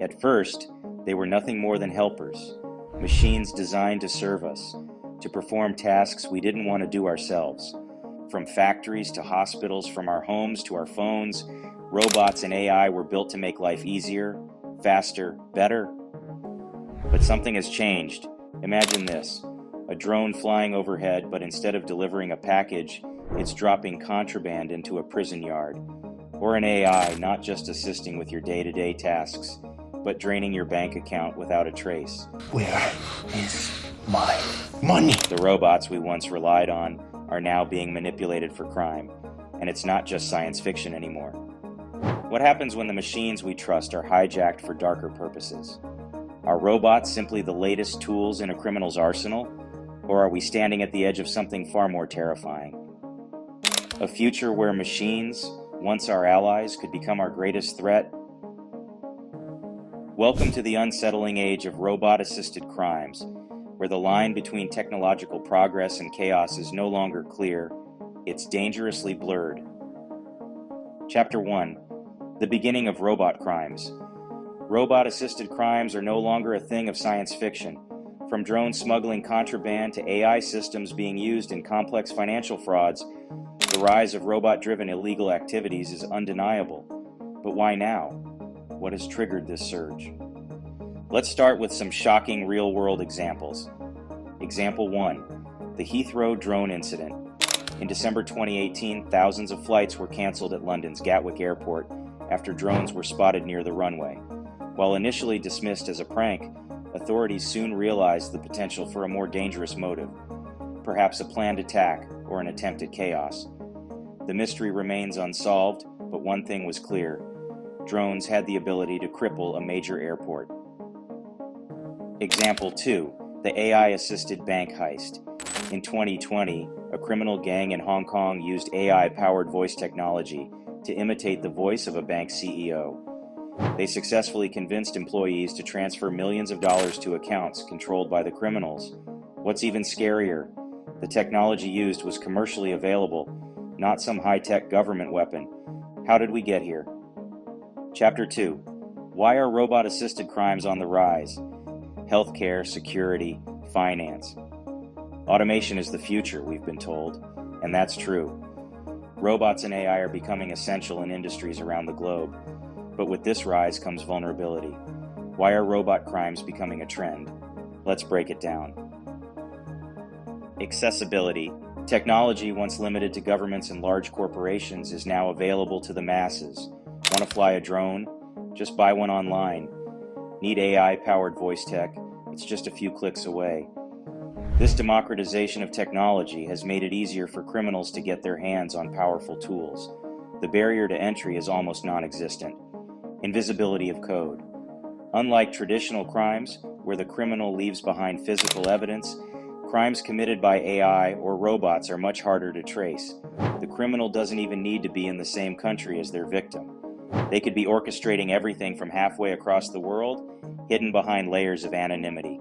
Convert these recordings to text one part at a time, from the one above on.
At first, they were nothing more than helpers, machines designed to serve us, to perform tasks we didn't want to do ourselves. From factories to hospitals, from our homes to our phones, robots and AI were built to make life easier, faster, better. But something has changed. Imagine this: a drone flying overhead, but instead of delivering a package, it's dropping contraband into a prison yard. Or an AI not just assisting with your day-to-day tasks, but draining your bank account without a trace. Where is my money? The robots we once relied on are now being manipulated for crime, and it's not just science fiction anymore. What happens when the machines we trust are hijacked for darker purposes? Are robots simply the latest tools in a criminal's arsenal, or are we standing at the edge of something far more terrifying? A future where machines, once our allies, could become our greatest threat? Welcome to the unsettling age of robot-assisted crimes, where the line between technological progress and chaos is no longer clear, it's dangerously blurred. Chapter 1. The beginning of robot crimes. Robot-assisted crimes are no longer a thing of science fiction. From drone smuggling contraband to AI systems being used in complex financial frauds, the rise of robot-driven illegal activities is undeniable. But why now? What has triggered this surge? Let's start with some shocking real-world examples. Example 1. The Heathrow drone incident. In December 2018, thousands of flights were cancelled at London's Gatwick Airport after drones were spotted near the runway. While initially dismissed as a prank, authorities soon realized the potential for a more dangerous motive, perhaps a planned attack or an attempt at chaos. The mystery remains unsolved, but one thing was clear: drones had the ability to cripple a major airport. Example 2. The AI-assisted bank heist. In 2020, a criminal gang in Hong Kong used AI-powered voice technology to imitate the voice of a bank CEO. They successfully convinced employees to transfer millions of dollars to accounts controlled by the criminals. What's even scarier, the technology used was commercially available, not some high-tech government weapon. How did we get here? Chapter 2. Why are robot-assisted crimes on the rise? Healthcare, security, finance. Automation is the future, we've been told, and that's true. Robots and AI are becoming essential in industries around the globe. But with this rise comes vulnerability. Why are robot crimes becoming a trend? Let's break it down. Accessibility. Technology once limited to governments and large corporations is now available to the masses. Want to fly a drone? Just buy one online. Need AI-powered voice tech? It's just a few clicks away. This democratization of technology has made it easier for criminals to get their hands on powerful tools. The barrier to entry is almost non-existent. Invisibility of code. Unlike traditional crimes, where the criminal leaves behind physical evidence, crimes committed by AI or robots are much harder to trace. The criminal doesn't even need to be in the same country as their victim. They could be orchestrating everything from halfway across the world, hidden behind layers of anonymity.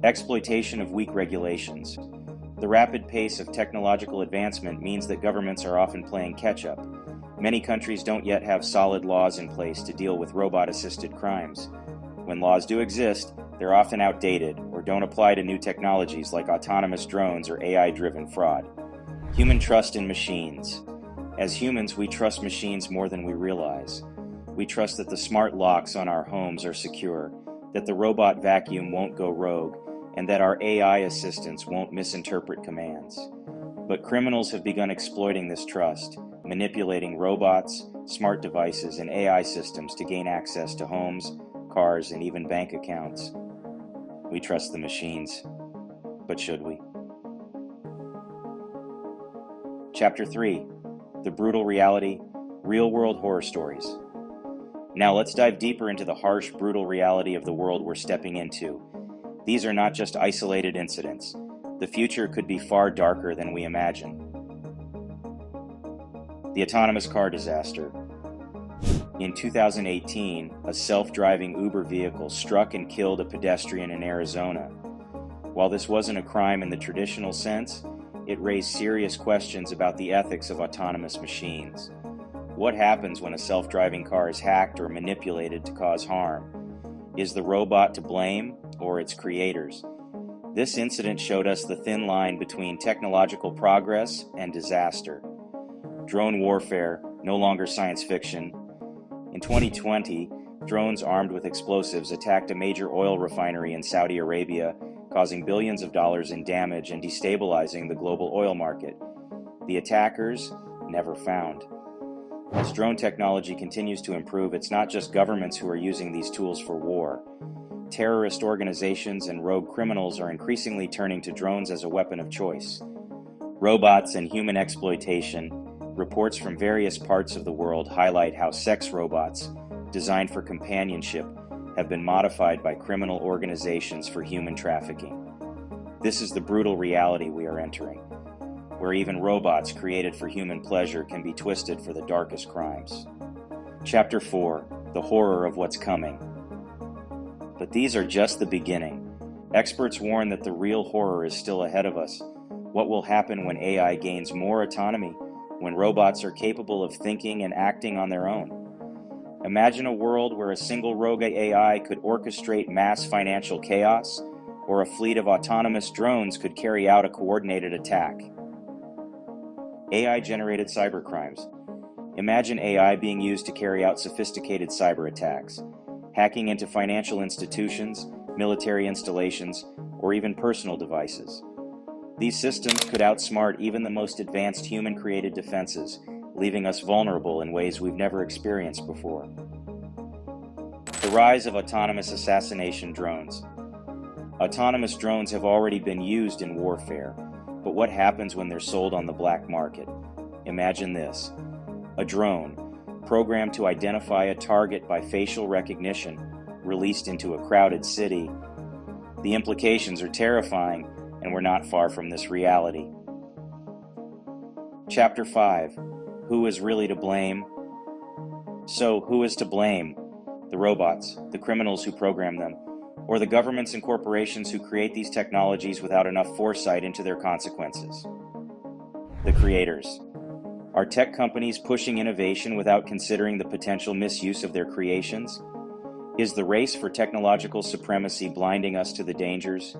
Exploitation of weak regulations. The rapid pace of technological advancement means that governments are often playing catch-up. Many countries don't yet have solid laws in place to deal with robot-assisted crimes. When laws do exist, they're often outdated or don't apply to new technologies like autonomous drones or AI-driven fraud. Human trust in machines. As humans, we trust machines more than we realize. We trust that the smart locks on our homes are secure, that the robot vacuum won't go rogue, and that our AI assistants won't misinterpret commands. But criminals have begun exploiting this trust, manipulating robots, smart devices, and AI systems to gain access to homes, cars, and even bank accounts. We trust the machines, but should we? Chapter 3. The brutal reality, real-world horror stories. Now let's dive deeper into the harsh, brutal reality of the world we're stepping into. These are not just isolated incidents. The future could be far darker than we imagine. The autonomous car disaster. In 2018, a self-driving Uber vehicle struck and killed a pedestrian in Arizona. While this wasn't a crime in the traditional sense, it raised serious questions about the ethics of autonomous machines. What happens when a self-driving car is hacked or manipulated to cause harm? Is the robot to blame, or its creators? This incident showed us the thin line between technological progress and disaster. Drone warfare, no longer science fiction. In 2020, drones armed with explosives attacked a major oil refinery in Saudi Arabia, causing billions of dollars in damage and destabilizing the global oil market. The attackers, never found. As drone technology continues to improve, it's not just governments who are using these tools for war. Terrorist organizations and rogue criminals are increasingly turning to drones as a weapon of choice. Robots and human exploitation. Reports from various parts of the world highlight how sex robots, designed for companionship, have been modified by criminal organizations for human trafficking. This is the brutal reality we are entering, where even robots created for human pleasure can be twisted for the darkest crimes. Chapter 4: The Horror of What's Coming. But these are just the beginning. Experts warn that the real horror is still ahead of us. What will happen when AI gains more autonomy, when robots are capable of thinking and acting on their own? Imagine a world where a single rogue AI could orchestrate mass financial chaos, or a fleet of autonomous drones could carry out a coordinated attack. AI-generated cybercrimes. Imagine AI being used to carry out sophisticated cyber attacks, hacking into financial institutions, military installations, or even personal devices. These systems could outsmart even the most advanced human-created defenses, leaving us vulnerable in ways we've never experienced before. The rise of autonomous assassination drones. Autonomous drones have already been used in warfare, but what happens when they're sold on the black market? Imagine this: a drone, programmed to identify a target by facial recognition, released into a crowded city. The implications are terrifying, and we're not far from this reality. Chapter 5: Who is really to blame? So, who is to blame? The robots, the criminals who program them, or the governments and corporations who create these technologies without enough foresight into their consequences? The creators. Are tech companies pushing innovation without considering the potential misuse of their creations? Is the race for technological supremacy blinding us to the dangers?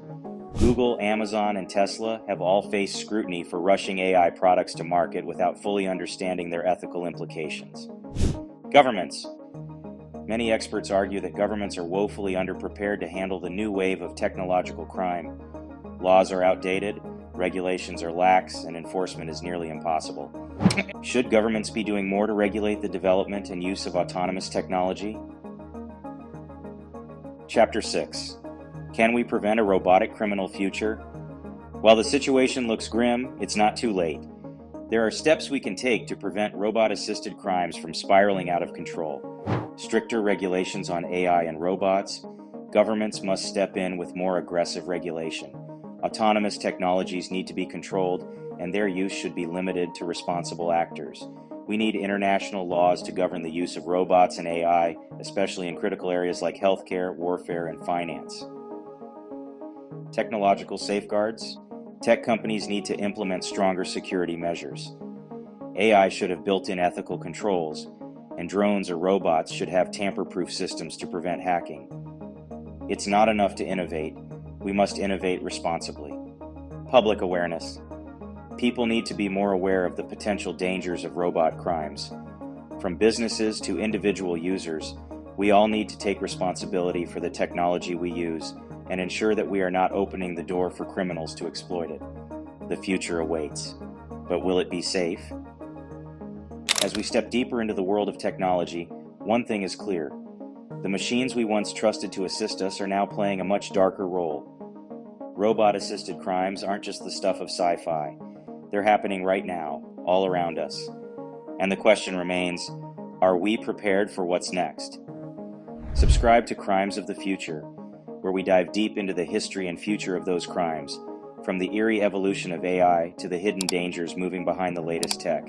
Google, Amazon, and Tesla have all faced scrutiny for rushing AI products to market without fully understanding their ethical implications. Governments. Many experts argue that governments are woefully underprepared to handle the new wave of technological crime. Laws are outdated, regulations are lax, and enforcement is nearly impossible. Should governments be doing more to regulate the development and use of autonomous technology? Chapter 6: Can we prevent a robotic criminal future? While the situation looks grim, it's not too late. There are steps we can take to prevent robot-assisted crimes from spiraling out of control. Stricter regulations on AI and robots. Governments must step in with more aggressive regulation. Autonomous technologies need to be controlled, and their use should be limited to responsible actors. We need international laws to govern the use of robots and AI, especially in critical areas like healthcare, warfare, and finance. Technological safeguards. Tech companies need to implement stronger security measures. AI should have built-in ethical controls, and drones or robots should have tamper-proof systems to prevent hacking. It's not enough to innovate. We must innovate responsibly. Public awareness. People need to be more aware of the potential dangers of robot crimes. From businesses to individual users, we all need to take responsibility for the technology we use and ensure that we are not opening the door for criminals to exploit it. The future awaits. But will it be safe? As we step deeper into the world of technology, one thing is clear. The machines we once trusted to assist us are now playing a much darker role. Robot-assisted crimes aren't just the stuff of sci-fi. They're happening right now, all around us. And the question remains, are we prepared for what's next? Subscribe to Crimes of the Future, where we dive deep into the history and future of those crimes, from the eerie evolution of AI to the hidden dangers moving behind the latest tech.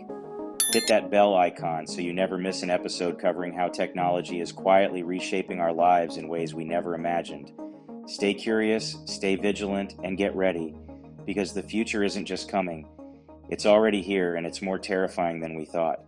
Hit that bell icon so you never miss an episode covering how technology is quietly reshaping our lives in ways we never imagined. Stay curious, stay vigilant, and get ready, because the future isn't just coming. It's already here, and it's more terrifying than we thought.